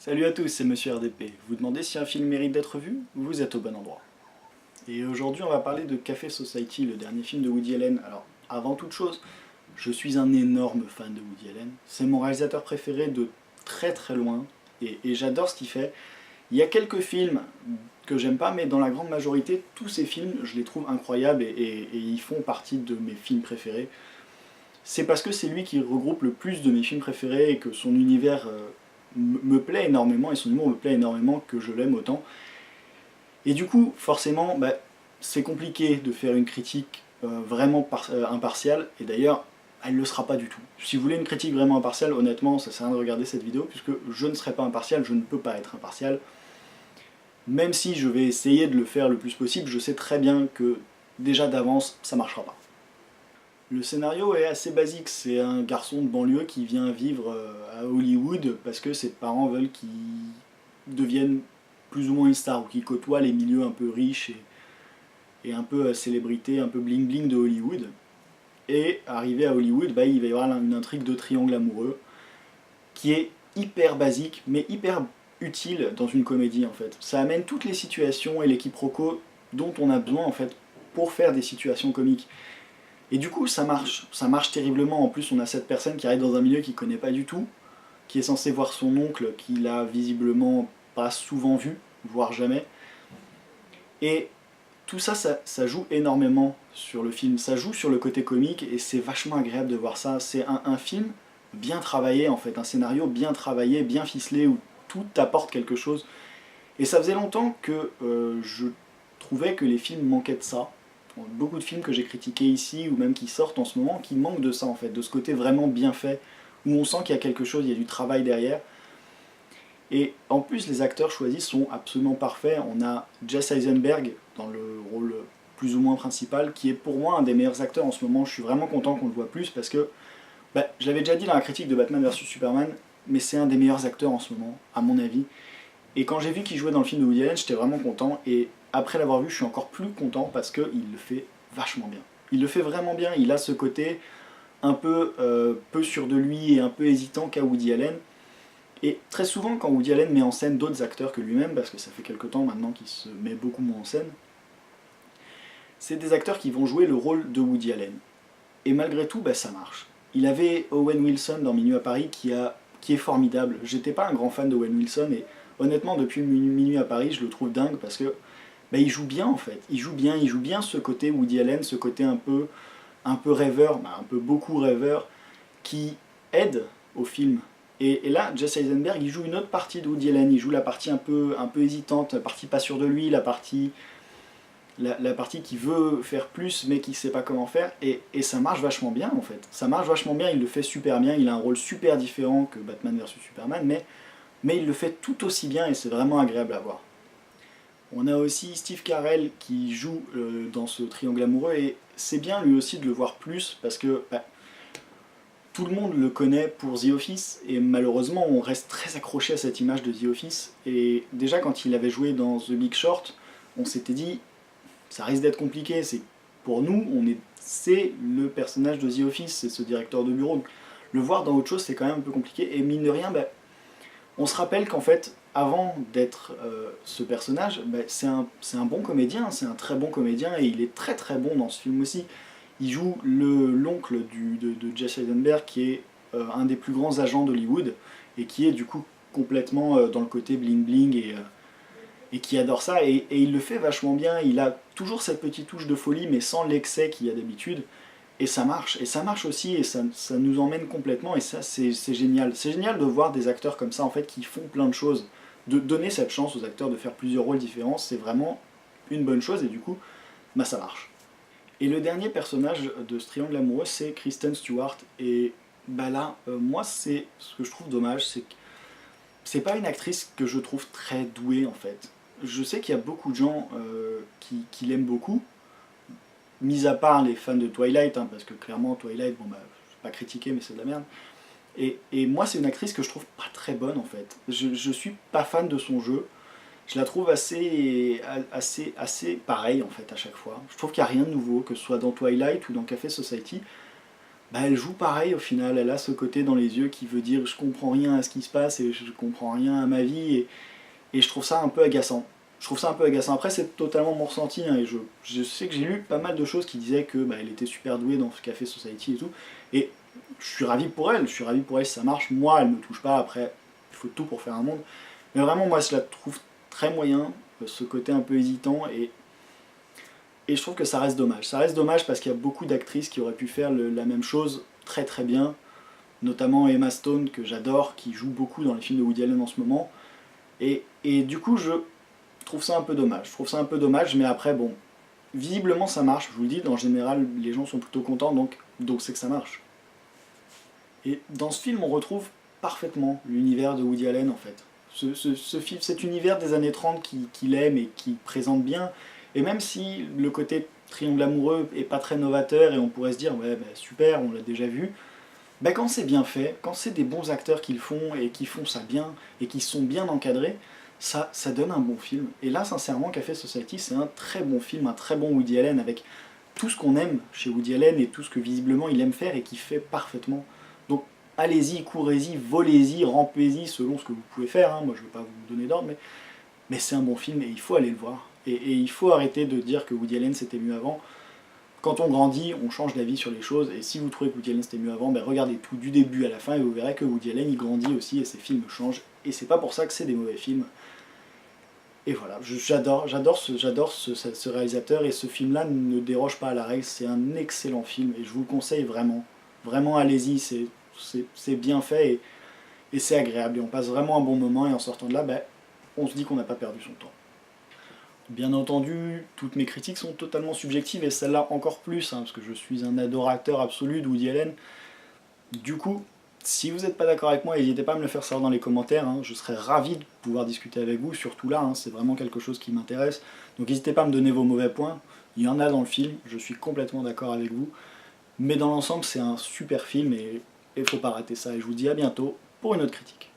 Salut à tous, c'est Monsieur RDP. Vous demandez si un film mérite d'être vu? Vous êtes au bon endroit. Et aujourd'hui, on va parler de Café Society, le dernier film de Woody Allen. Alors, avant toute chose, je suis un énorme fan de Woody Allen. C'est mon réalisateur préféré de très très loin, et j'adore ce qu'il fait. Il y a quelques films que j'aime pas, mais dans la grande majorité, tous ces films, je les trouve incroyables et ils font partie de mes films préférés. C'est parce que c'est lui qui regroupe le plus de mes films préférés et que son univers me plaît énormément et son humour me plaît énormément que je l'aime autant. Et du coup, forcément, c'est compliqué de faire une critique vraiment impartiale, et d'ailleurs, elle ne le sera pas du tout. Si vous voulez une critique vraiment impartiale, honnêtement, ça sert à rien de regarder cette vidéo, puisque je ne serai pas impartial, je ne peux pas être impartial. Même si je vais essayer de le faire le plus possible, je sais très bien que déjà d'avance, ça ne marchera pas. Le scénario est assez basique, c'est un garçon de banlieue qui vient vivre à Hollywood parce que ses parents veulent qu'il devienne plus ou moins une star, ou qu'il côtoie les milieux un peu riches et un peu célébrité, un peu bling bling de Hollywood. Et arrivé à Hollywood, il va y avoir une intrigue de triangle amoureux qui est hyper basique mais hyper utile dans une comédie en fait. Ça amène toutes les situations et les quiproquos dont on a besoin en fait pour faire des situations comiques. Et du coup, ça marche terriblement. En plus, on a cette personne qui arrive dans un milieu qu'il connaît pas du tout, qui est censé voir son oncle, qu'il a visiblement pas souvent vu, voire jamais. Et tout ça, ça joue énormément sur le film. Ça joue sur le côté comique et c'est vachement agréable de voir ça. C'est un film bien travaillé en fait, un scénario bien travaillé, bien ficelé, où tout apporte quelque chose. Et ça faisait longtemps que je trouvais que les films manquaient de ça. Beaucoup de films que j'ai critiqués ici, ou même qui sortent en ce moment, qui manquent de ça en fait, de ce côté vraiment bien fait, où on sent qu'il y a quelque chose, il y a du travail derrière. Et en plus, les acteurs choisis sont absolument parfaits. On a Jesse Eisenberg dans le rôle plus ou moins principal, qui est pour moi un des meilleurs acteurs en ce moment. Je suis vraiment content qu'on le voit plus, parce que, je l'avais déjà dit dans la critique de Batman vs Superman, mais c'est un des meilleurs acteurs en ce moment, à mon avis. Et quand j'ai vu qu'il jouait dans le film de Woody Allen, j'étais vraiment content. Et après l'avoir vu, je suis encore plus content parce qu'il le fait vachement bien. Il le fait vraiment bien. Il a ce côté un peu sûr de lui et un peu hésitant qu'a Woody Allen. Et très souvent, quand Woody Allen met en scène d'autres acteurs que lui-même, parce que ça fait quelques temps maintenant qu'il se met beaucoup moins en scène, c'est des acteurs qui vont jouer le rôle de Woody Allen. Et malgré tout, ça marche. Il avait Owen Wilson dans Minuit à Paris qui est formidable. J'étais pas un grand fan d'Owen Wilson, et honnêtement, depuis Minuit à Paris, je le trouve dingue parce que il joue bien en fait. Il joue bien ce côté Woody Allen, ce côté un peu rêveur, un peu beaucoup rêveur, qui aide au film. Et là, Jesse Eisenberg, il joue une autre partie de Woody Allen. Il joue la partie un peu hésitante, la partie pas sûre de lui, la partie qui veut faire plus mais qui sait pas comment faire, et ça marche vachement bien en fait. Ça marche vachement bien, il le fait super bien, il a un rôle super différent que Batman vs Superman, mais il le fait tout aussi bien et c'est vraiment agréable à voir. On a aussi Steve Carell qui joue dans ce triangle amoureux, et c'est bien lui aussi de le voir plus parce que tout le monde le connaît pour The Office, et malheureusement on reste très accroché à cette image de The Office. Et déjà quand il avait joué dans The Big Short, on s'était dit ça risque d'être compliqué. C'est pour nous, c'est le personnage de The Office, c'est ce directeur de bureau. Le voir dans autre chose, c'est quand même un peu compliqué. Et mine de rien, on se rappelle qu'en fait, avant d'être ce personnage, c'est un bon comédien, c'est un très bon comédien, et il est très très bon dans ce film aussi. Il joue l'oncle de Jesse Eisenberg, qui est un des plus grands agents d'Hollywood, et qui est du coup complètement dans le côté bling bling, et qui adore ça, et il le fait vachement bien. Il a toujours cette petite touche de folie, mais sans l'excès qu'il y a d'habitude, et ça marche aussi, et ça nous emmène complètement, et ça c'est génial. C'est génial de voir des acteurs comme ça en fait qui font plein de choses, de donner cette chance aux acteurs de faire plusieurs rôles différents, c'est vraiment une bonne chose, et du coup, ça marche. Et le dernier personnage de ce triangle amoureux, c'est Kristen Stewart, et moi c'est ce que je trouve dommage, c'est que c'est pas une actrice que je trouve très douée en fait. Je sais qu'il y a beaucoup de gens qui l'aiment beaucoup, mis à part les fans de Twilight, parce que clairement Twilight, je vais pas critiquer, mais c'est de la merde. Et moi, c'est une actrice que je trouve pas très bonne en fait. Je suis pas fan de son jeu. Je la trouve assez pareil en fait à chaque fois. Je trouve qu'il n'y a rien de nouveau, que ce soit dans Twilight ou dans Café Society. bah, elle joue pareil au final, elle a ce côté dans les yeux qui veut dire je comprends rien à ce qui se passe et je comprends rien à ma vie et je trouve ça un peu agaçant. Je trouve ça un peu agaçant. Après, c'est totalement mon ressenti, hein, et je sais que j'ai lu pas mal de choses qui disaient que bah, elle était super douée dans ce Café Society et tout. Et je suis ravi pour elle, je suis ravi pour elle si ça marche. Moi, elle me touche pas. Après, il faut tout pour faire un monde. Mais vraiment, moi, je la trouve très moyen, ce côté un peu hésitant, et je trouve que ça reste dommage. Ça reste dommage parce qu'il y a beaucoup d'actrices qui auraient pu faire la même chose très très bien, notamment Emma Stone, que j'adore, qui joue beaucoup dans les films de Woody Allen en ce moment. Et du coup, je trouve ça un peu dommage. Je trouve ça un peu dommage, mais après, bon, visiblement ça marche. Je vous le dis, en général, les gens sont plutôt contents, donc c'est que ça marche. Et dans ce film, on retrouve parfaitement l'univers de Woody Allen, en fait. Ce film, cet univers des années 30 qu'il aime et qui présente bien, et même si le côté triangle amoureux est pas très novateur, et on pourrait se dire, ouais, bah, super, on l'a déjà vu, bah, quand c'est bien fait, quand c'est des bons acteurs qui le font, et qui font ça bien, et qui sont bien encadrés, ça donne un bon film. Et là, sincèrement, Café Society, c'est un très bon film, un très bon Woody Allen, avec tout ce qu'on aime chez Woody Allen, et tout ce que visiblement il aime faire, et qu'il fait parfaitement. Donc, allez-y, courez-y, volez-y, rampez-y, selon ce que vous pouvez faire, hein. Moi je ne veux pas vous donner d'ordre, mais c'est un bon film, et il faut aller le voir. Et il faut arrêter de dire que Woody Allen c'était mieux avant. Quand on grandit, on change d'avis sur les choses, et si vous trouvez que Woody Allen c'était mieux avant, ben regardez tout du début à la fin, et vous verrez que Woody Allen il grandit aussi, et ses films changent, et c'est pas pour ça que c'est des mauvais films. Et voilà, j'adore ce réalisateur, et ce film-là ne déroge pas à la règle, c'est un excellent film, et je vous le conseille vraiment. Vraiment, allez-y, c'est bien fait, et c'est agréable, et on passe vraiment un bon moment, et en sortant de là, ben, on se dit qu'on n'a pas perdu son temps. Bien entendu, toutes mes critiques sont totalement subjectives, et celle-là encore plus, hein, parce que je suis un adorateur absolu de Woody Allen. Du coup, si vous n'êtes pas d'accord avec moi, n'hésitez pas à me le faire savoir dans les commentaires, hein. Je serais ravi de pouvoir discuter avec vous, surtout là, hein, c'est vraiment quelque chose qui m'intéresse. Donc n'hésitez pas à me donner vos mauvais points, il y en a dans le film, je suis complètement d'accord avec vous. Mais dans l'ensemble, c'est un super film, et il ne faut pas rater ça. Et je vous dis à bientôt pour une autre critique.